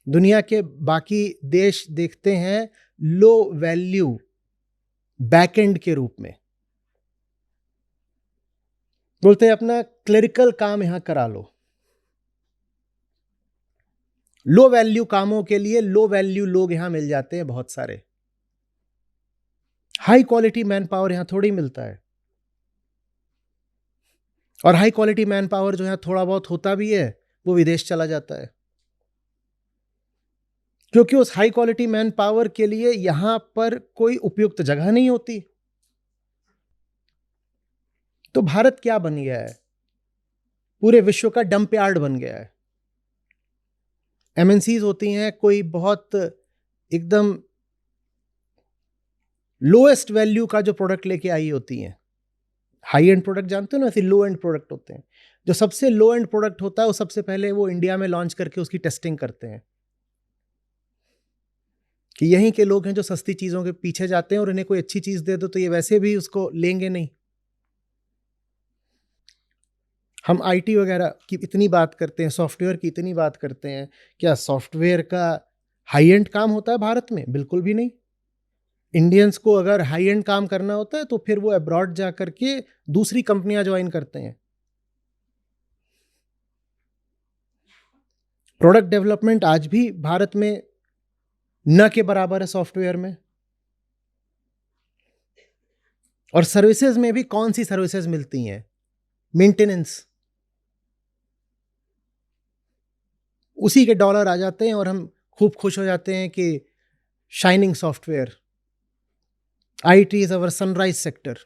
दुनिया के बाकी देश देखते हैं लो वैल्यू बैकएंड के रूप में। बोलते हैं अपना क्लरिकल काम यहां करा लो। लो वैल्यू कामों के लिए लो वैल्यू लोग यहां मिल जाते हैं बहुत सारे। हाई क्वालिटी मैन पावर यहां थोड़ी मिलता है। और हाई क्वालिटी मैन पावर जो यहां थोड़ा बहुत होता भी है वो विदेश चला जाता है, क्योंकि उस हाई क्वालिटी मैन पावर के लिए यहां पर कोई उपयुक्त जगह नहीं होती। तो भारत क्या बन गया है? पूरे विश्व का डंप यार्ड बन गया है। एमएनसीज होती हैं, कोई बहुत एकदम लोएस्ट वैल्यू का जो प्रोडक्ट लेके आई होती हैं। हाई एंड प्रोडक्ट जानते हो ना, ऐसे लो एंड प्रोडक्ट होते हैं। जो सबसे लो एंड प्रोडक्ट होता है वो सबसे पहले वो इंडिया में लॉन्च करके उसकी टेस्टिंग करते हैं कि यहीं के लोग हैं जो सस्ती चीज़ों के पीछे जाते हैं, और इन्हें कोई अच्छी चीज़ दे दो तो ये वैसे भी उसको लेंगे नहीं। हम आईटी वगैरह की इतनी बात करते हैं, सॉफ्टवेयर की इतनी बात करते हैं, क्या सॉफ्टवेयर का हाई एंड काम होता है भारत में? बिल्कुल भी नहीं। इंडियंस को अगर हाई एंड काम करना होता है तो फिर वो अब्रॉड जा करके दूसरी कंपनियां ज्वाइन करते हैं। प्रोडक्ट डेवलपमेंट आज भी भारत में न के बराबर है सॉफ्टवेयर में। और सर्विसेज में भी कौन सी सर्विसेज मिलती हैं? मेंटेनेंस। उसी के डॉलर आ जाते हैं और हम खूब खुश हो जाते हैं कि shining software, IT is our sunrise sector.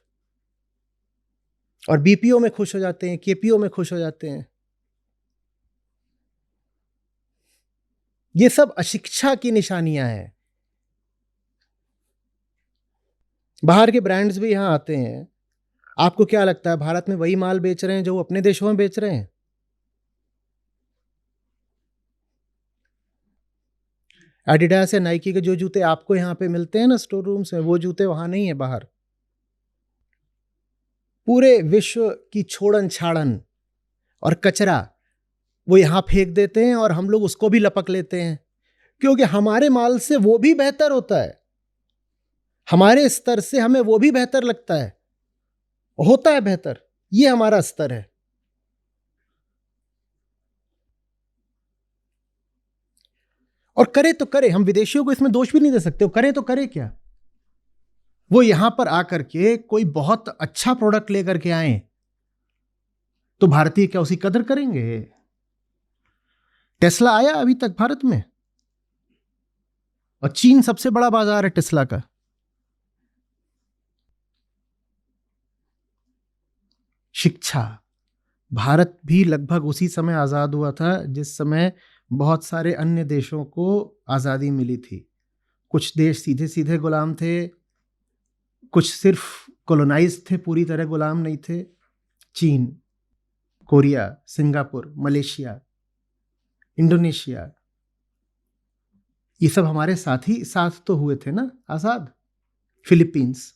और बीपीओ में खुश हो जाते हैं, केपीओ में खुश हो जाते हैं। ये सब अशिक्षा की निशानियां हैं। बाहर के ब्रांड्स भी यहां आते हैं। आपको क्या लगता है भारत में वही माल बेच रहे हैं जो वो अपने देशों में बेच रहे हैं? एडिडास या नाइकी के जो जूते आपको यहां पे मिलते हैं ना स्टोर रूम्स में, वो जूते वहां नहीं है बाहर। पूरे विश्व की छोड़न छाड़न और कचरा वो यहां फेंक देते हैं और हम लोग उसको भी लपक लेते हैं, क्योंकि हमारे माल से वो भी बेहतर होता है। हमारे स्तर से हमें वो भी बेहतर लगता है, होता है बेहतर। ये हमारा स्तर है। और करे तो करे, हम विदेशियों को इसमें दोष भी नहीं दे सकते। वो करे तो करे क्या? वो यहां पर आकर के कोई बहुत अच्छा प्रोडक्ट लेकर के आए तो भारतीय क्या उसकी कदर करेंगे? टेस्ला आया अभी तक भारत में, और चीन सबसे बड़ा बाजार है टेस्ला का। शिक्षा। भारत भी लगभग उसी समय आजाद हुआ था जिस समय बहुत सारे अन्य देशों को आजादी मिली थी। कुछ देश सीधे सीधे गुलाम थे, कुछ सिर्फ कॉलोनाइज थे, पूरी तरह गुलाम नहीं थे। चीन, कोरिया, सिंगापुर, मलेशिया, इंडोनेशिया, ये सब हमारे साथ ही साथ तो हुए थे ना आजाद। फिलीपींस।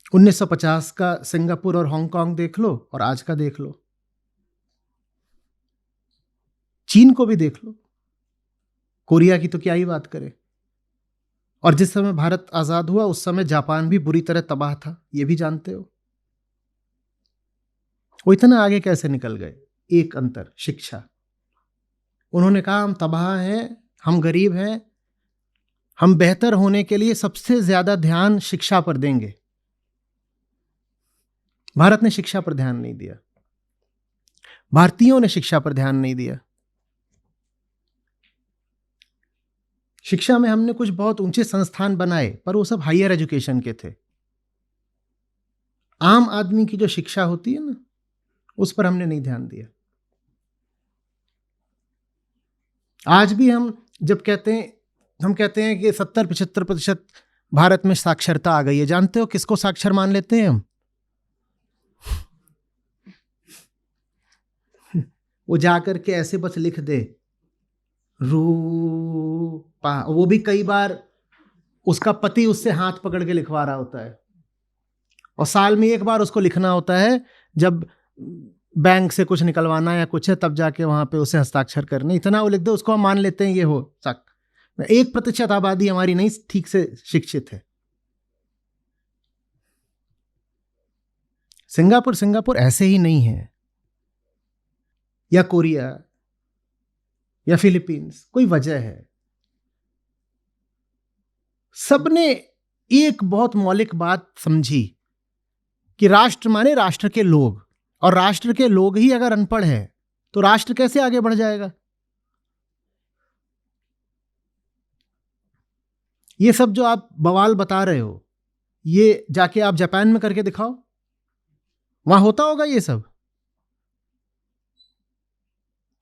– 1950 का सिंगापुर और हांगकांग देख लो और आज का देख लो। चीन को भी देख लो, कोरिया की तो क्या ही बात करें। और जिस समय भारत आजाद हुआ उस समय जापान भी बुरी तरह तबाह था, ये भी जानते हो। वो इतना आगे कैसे निकल गए? एक अंतर, शिक्षा। उन्होंने कहा हम तबाह हैं, हम गरीब हैं, हम बेहतर होने के लिए सबसे ज्यादा ध्यान शिक्षा पर देंगे। भारत ने शिक्षा पर ध्यान नहीं दिया, भारतीयों ने शिक्षा पर ध्यान नहीं दिया। शिक्षा में हमने कुछ बहुत ऊंचे संस्थान बनाए, पर वो सब हायर एजुकेशन के थे। आम आदमी की जो शिक्षा होती है ना, उस पर हमने नहीं ध्यान दिया। आज भी हम जब कहते हैं कि 70-75% भारत में साक्षरता आ गई है, जानते हो किसको साक्षर मान लेते हैं हम? वो जाकर के ऐसे बस लिख दे रूपा, वो भी कई बार उसका पति उससे हाथ पकड़ के लिखवा रहा होता है, और साल में एक बार उसको लिखना होता है जब बैंक से कुछ निकलवाना या कुछ है, तब जाके वहां पे उसे हस्ताक्षर करने। इतना वो लिख दे, उसको हम मान लेते हैं ये हो सक। 1% आबादी हमारी नहीं ठीक से शिक्षित है। सिंगापुर ऐसे ही नहीं है, या कोरिया या फिलीपींस, कोई वजह है। सबने एक बहुत मौलिक बात समझी कि राष्ट्र माने राष्ट्र के लोग, और राष्ट्र के लोग ही अगर अनपढ़ है तो राष्ट्र कैसे आगे बढ़ जाएगा? ये सब जो आप बवाल बता रहे हो, ये जाके आप जापान में करके दिखाओ, वहां होता होगा ये सब,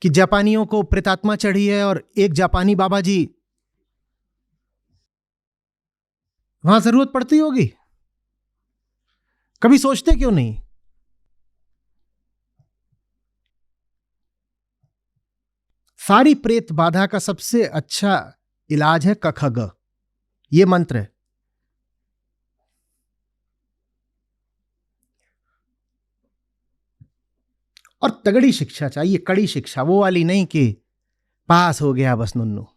कि जापानियों को प्रेतात्मा चढ़ी है और एक जापानी बाबा जी, वहां जरूरत पड़ती होगी। कभी सोचते क्यों नहीं? सारी प्रेत बाधा का सबसे अच्छा इलाज है कखग, ये मंत्र है। और तगड़ी शिक्षा चाहिए, कड़ी शिक्षा, वो वाली नहीं कि पास हो गया बस नुन्नू।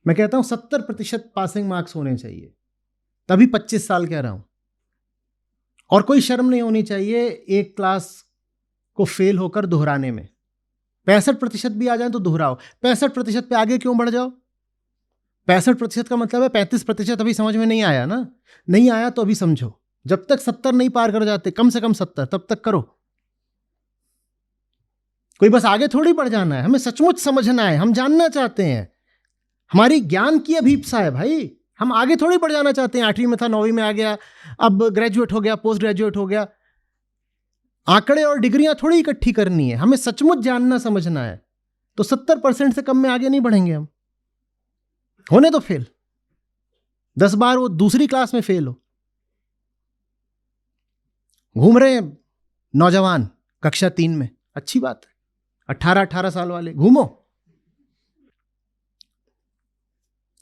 मैं कहता हूं 70% पासिंग मार्क्स होने चाहिए, तभी 25 साल कह रहा हूं। और कोई शर्म नहीं होनी चाहिए एक क्लास को फेल होकर दोहराने में। 65% भी आ जाए तो दोहराओ। 65% पे आगे क्यों बढ़ जाओ? 65% का मतलब है 35% अभी समझ में नहीं आया ना, नहीं आया तो अभी समझो। जब तक 70 नहीं पार कर जाते, कम से कम 70 तब तक करो। कोई बस आगे थोड़ी बढ़ जाना है, हमें सचमुच समझना है, हम जानना चाहते हैं, हमारी ज्ञान की अभीप्सा है भाई। हम आगे थोड़ी बढ़ जाना चाहते हैं, 8वीं में था 9वीं में आ गया, अब ग्रेजुएट हो गया, पोस्ट ग्रेजुएट हो गया। आंकड़े और डिग्रियां थोड़ी इकट्ठी करनी है, हमें सचमुच जानना समझना है। तो 70% से कम में आगे नहीं बढ़ेंगे हम। होने तो फेल 10 बार, वो दूसरी क्लास में फेल हो। घूम रहे हैं नौजवान कक्षा 3 में, अच्छी बात है, 18 साल वाले घूमो।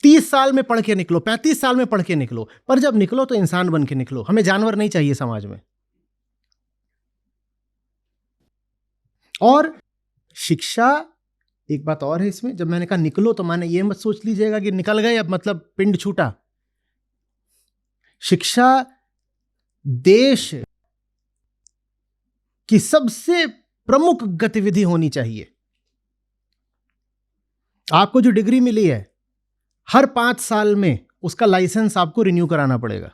30 साल में पढ़ के निकलो, 35 साल में पढ़ के निकलो, पर जब निकलो तो इंसान बन के निकलो। हमें जानवर नहीं चाहिए समाज में। और शिक्षा, एक बात और है इसमें, जब मैंने कहा निकलो तो माने ये मत सोच लीजिएगा कि निकल गए अब मतलब पिंड छूटा। शिक्षा देश की सबसे प्रमुख गतिविधि होनी चाहिए। आपको जो डिग्री मिली है, हर 5 साल में उसका लाइसेंस आपको रिन्यू कराना पड़ेगा।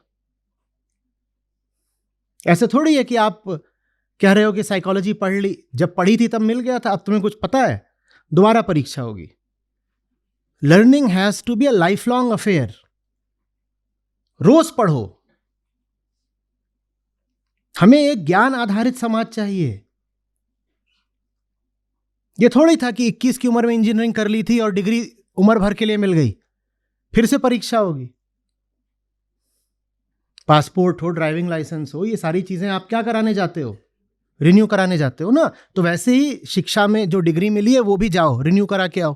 ऐसे थोड़ी है कि आप कह रहे हो कि साइकोलॉजी पढ़ ली, जब पढ़ी थी तब मिल गया था, अब तुम्हें कुछ पता है, दोबारा परीक्षा होगी। Learning has to be a lifelong affair. रोज पढ़ो। हमें एक ज्ञान आधारित समाज चाहिए। यह थोड़ी था कि 21 की उम्र में इंजीनियरिंग कर ली थी और डिग्री उम्र भर के लिए मिल गई, फिर से परीक्षा होगी। पासपोर्ट हो, ड्राइविंग लाइसेंस हो, ये सारी चीजें आप क्या कराने जाते हो? रिन्यू कराने जाते हो ना। तो वैसे ही शिक्षा में जो डिग्री मिली है वो भी जाओ रिन्यू करा के आओ।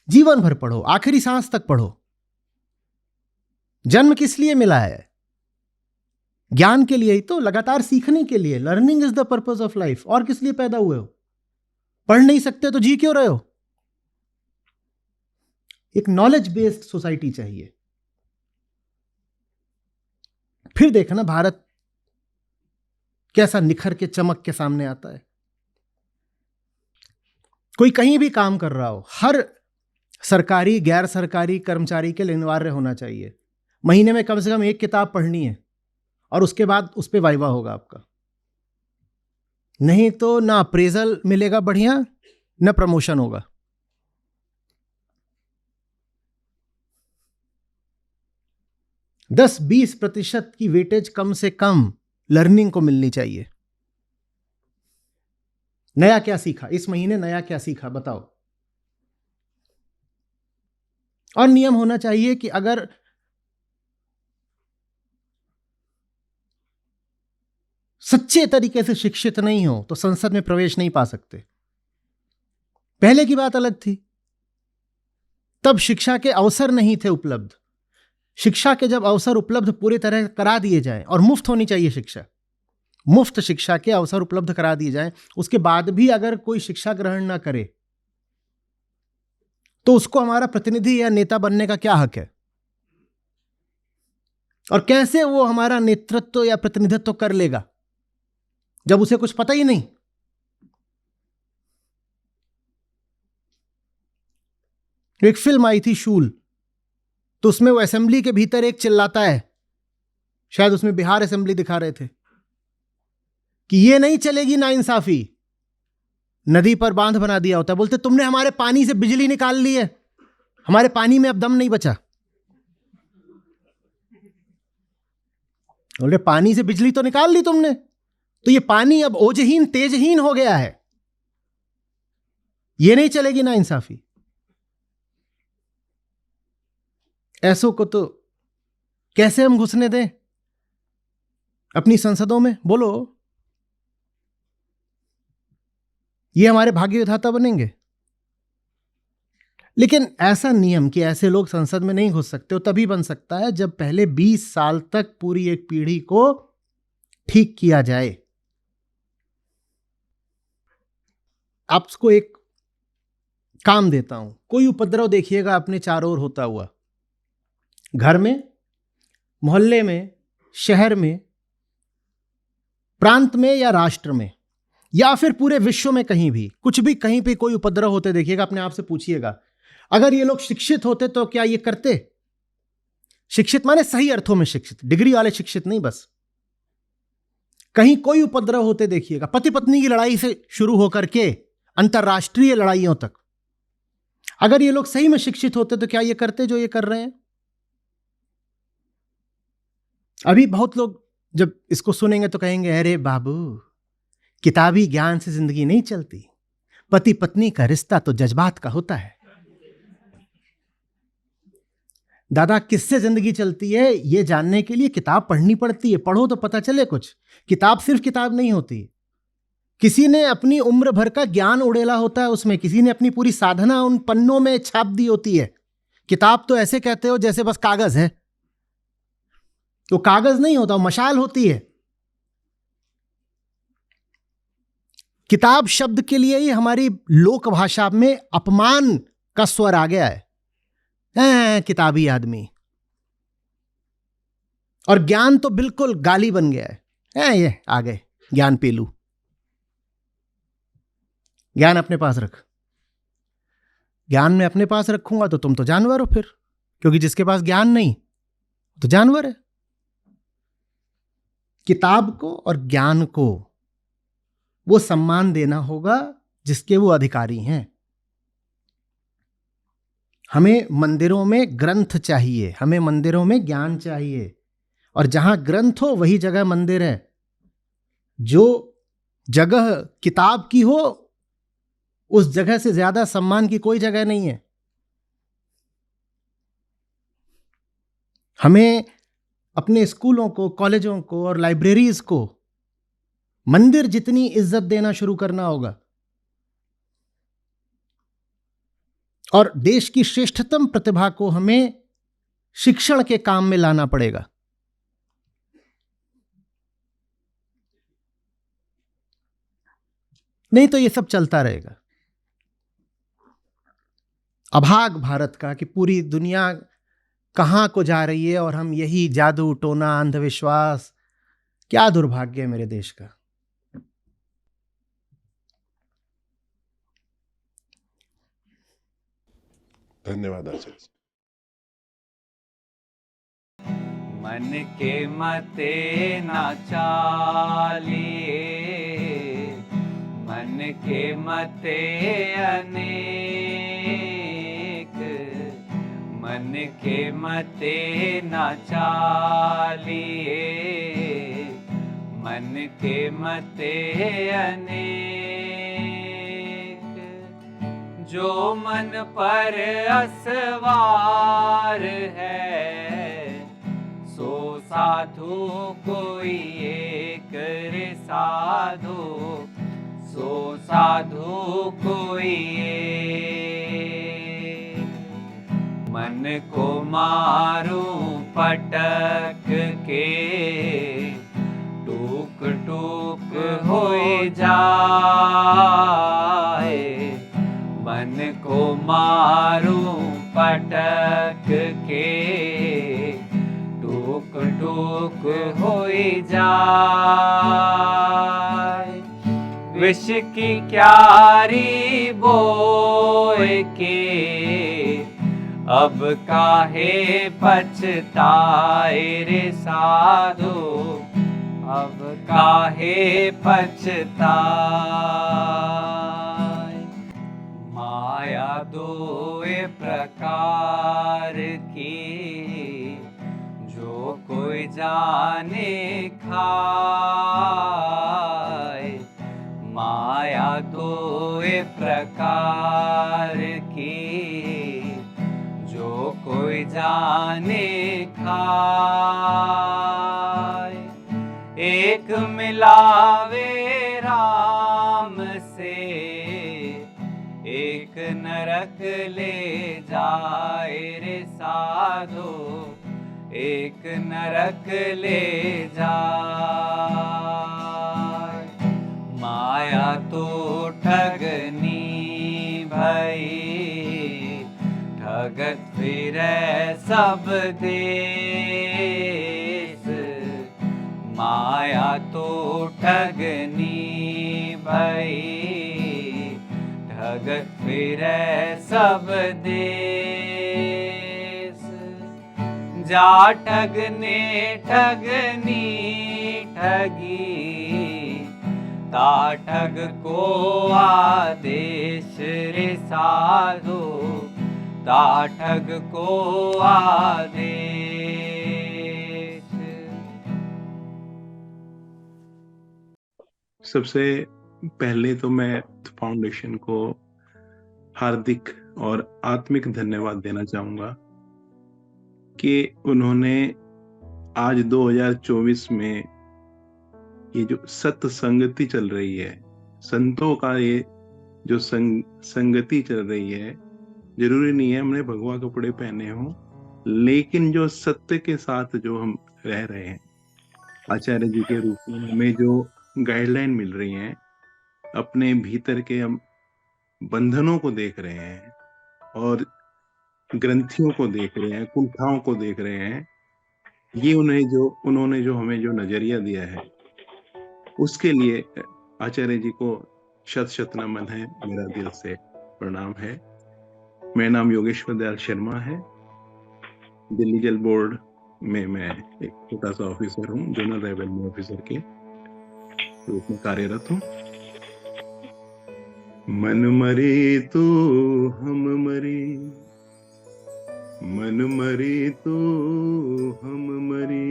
जीवन भर पढ़ो, आखिरी सांस तक पढ़ो। जन्म किस लिए मिला है? ज्ञान के लिए ही तो, लगातार सीखने के लिए। Learning is the purpose of life. और किस लिए पैदा हुए हो? पढ़ नहीं सकते तो जी क्यों रहे हो? एक नॉलेज बेस्ड सोसाइटी चाहिए। फिर देखना भारत कैसा निखर के चमक के सामने आता है। कोई कहीं भी काम कर रहा हो, हर सरकारी गैर सरकारी कर्मचारी के लिए अनिवार्य होना चाहिए, महीने में कम से कम 1 किताब पढ़नी है, और उसके बाद उस पर वाइवा होगा आपका। नहीं तो ना अप्रेजल मिलेगा बढ़िया, ना प्रमोशन होगा। दस 20% की वेटेज कम से कम लर्निंग को मिलनी चाहिए। नया क्या सीखा इस महीने? नया क्या सीखा बताओ। और नियम होना चाहिए कि अगर सच्चे तरीके से शिक्षित नहीं हो तो संसद में प्रवेश नहीं पा सकते। पहले की बात अलग थी, तब शिक्षा के अवसर नहीं थे उपलब्ध। शिक्षा के जब अवसर उपलब्ध पूरी तरह करा दिए जाएं, और मुफ्त होनी चाहिए शिक्षा, मुफ्त शिक्षा के अवसर उपलब्ध करा दिए जाएं, उसके बाद भी अगर कोई शिक्षा ग्रहण ना करे तो उसको हमारा प्रतिनिधि या नेता बनने का क्या हक है? और कैसे वो हमारा नेतृत्व या प्रतिनिधित्व कर लेगा जब उसे कुछ पता ही नहीं? एक फिल्म आई थी शूल, तो उसमें वो असेंबली के भीतर एक चिल्लाता है, शायद उसमें बिहार असेंबली दिखा रहे थे, कि ये नहीं चलेगी नाइंसाफी, नदी पर बांध बना दिया होता है, बोलते तुमने हमारे पानी से बिजली निकाल ली है, हमारे पानी में अब दम नहीं बचा। बोले पानी से बिजली तो निकाल ली तुमने, तो ये पानी अब ओजहीन तेजहीन हो गया है, ये नहीं चलेगी ना इंसाफी। ऐसों को तो कैसे हम घुसने दें अपनी संसदों में? बोलो, ये हमारे भाग्य विधाता बनेंगे? लेकिन ऐसा नियम कि ऐसे लोग संसद में नहीं घुस सकते, वो तभी बन सकता है जब पहले 20 साल तक पूरी एक पीढ़ी को ठीक किया जाए। आपको एक काम देता हूं, कोई उपद्रव देखिएगा अपने चारों ओर होता हुआ, घर में, मोहल्ले में, शहर में, प्रांत में या राष्ट्र में, या फिर पूरे विश्व में कहीं भी, कुछ भी कहीं पे कोई उपद्रव होते देखिएगा, अपने आप से पूछिएगा, अगर ये लोग शिक्षित होते तो क्या ये करते? शिक्षित माने सही अर्थों में शिक्षित, डिग्री वाले शिक्षित नहीं, बस कहीं कोई उपद्रव होते देखिएगा, पति पत्नी की लड़ाई से शुरू होकर के अंतरराष्ट्रीय लड़ाइयों तक, अगर ये लोग सही में शिक्षित होते तो क्या ये करते जो ये कर रहे हैं? अभी बहुत लोग जब इसको सुनेंगे तो कहेंगे, अरे बाबू, किताबी ज्ञान से जिंदगी नहीं चलती, पति पत्नी का रिश्ता तो जज्बात का होता है। दादा, किससे जिंदगी चलती है ये जानने के लिए किताब पढ़नी पड़ती है, पढ़ो तो पता चले कुछ। किताब सिर्फ किताब नहीं होती, किसी ने अपनी उम्र भर का ज्ञान उड़ेला होता है उसमें, किसी ने अपनी पूरी साधना उन पन्नों में छाप दी होती है। किताब तो ऐसे कहते हो जैसे बस कागज है, तो कागज नहीं होता, मशाल होती है। किताब शब्द के लिए ही हमारी लोक भाषा में अपमान का स्वर आ गया है, किताबी आदमी। और ज्ञान तो बिल्कुल गाली बन गया है, ये आ गए ज्ञान पेलू, ज्ञान अपने पास रख। ज्ञान में अपने पास रखूंगा तो तुम तो जानवर हो फिर, क्योंकि जिसके पास ज्ञान नहीं तो जानवर है। किताब को और ज्ञान को वो सम्मान देना होगा जिसके वो अधिकारी हैं। हमें मंदिरों में ग्रंथ चाहिए, हमें मंदिरों में ज्ञान चाहिए, और जहां ग्रंथ हो वही जगह मंदिर है। जो जगह किताब की हो उस जगह से ज्यादा सम्मान की कोई जगह नहीं है। हमें अपने स्कूलों को, कॉलेजों को और लाइब्रेरीज को मंदिर जितनी इज्जत देना शुरू करना होगा, और देश की श्रेष्ठतम प्रतिभा को हमें शिक्षण के काम में लाना पड़ेगा। नहीं तो ये सब चलता रहेगा। अभाग भारत का कि पूरी दुनिया कहां को जा रही है और हम यही जादू टोना अंधविश्वास, क्या दुर्भाग्य है मेरे देश का। धन्यवाद आचार्य। मन के मते ना चालिए, मन के मते अनेक, मन के मते ना चालिए, मन के मते अनेक। जो मन पर असवार है, सो साधु कोई एक रे साधु, सो साधु कोई एक। मन को मारूं पटक के, टूक टूक होए जाए। मन को मारूं पटक के, टूक टूक होए जाए। विष की क्यारी बोए के, अब काहे पछताए रे साधु, अब काहे पछताए। दो ए प्रकार की, जो कोई जाने खाए। माया दो ए प्रकार की, जो कोई जाने खाए। एक मिलावे राम से, एक नरक ले जाए रे साधो, एक नरक ले जाए। माया तो ठगनी भई, ठगत फिरे सब देश। माया तो ठगनी भई, ठगत फिरे सब देश। जा ठगने ठगनी ठगी, ता ठग को आदेश रे साधो, ता ठग को आदेश। सबसे पहले तो मैं फाउंडेशन को हार्दिक और आत्मिक धन्यवाद देना चाहूंगा कि उन्होंने आज 2024 में ये जो सत्संगति चल रही है, संतों का ये जो संगति चल रही है, जरूरी नहीं है हमने भगवा कपड़े पहने हों, लेकिन जो सत्य के साथ जो हम रह रहे हैं, आचार्य जी के रूप में हमें जो गाइडलाइन मिल रही हैं, अपने भीतर के हम बंधनों को देख रहे हैं और ग्रंथियों को देख रहे हैं, कुंठाओं को देख रहे हैं, ये उन्होंने जो हमें जो नजरिया दिया है, उसके लिए आचार्य जी को शत शत नमन है, मेरा दिल से प्रणाम है। मेरा नाम योगेश्वर दयाल शर्मा है। दिल्ली जल बोर्ड में मैं एक छोटा सा ऑफिसर हूँ, जोनल रेवेन्यू ऑफिसर के रूप में कार्यरत हूँ। मन मरे तो हम मरे, मन मरे तो हम मरे,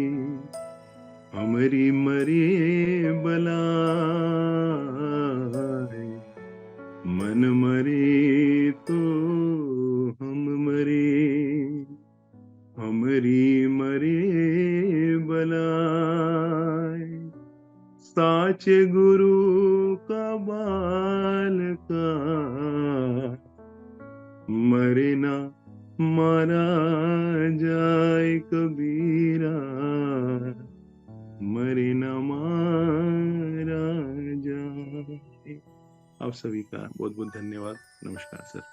हमरी मरे बलाए। मन मरे तो हम मरे, हमरी मरे बलाए। साचे गुरु का बाल का, मरे ना मारा जाए कबीरा, मरे ना मारा जाए। आप सभी का बहुत बहुत धन्यवाद। नमस्कार सर।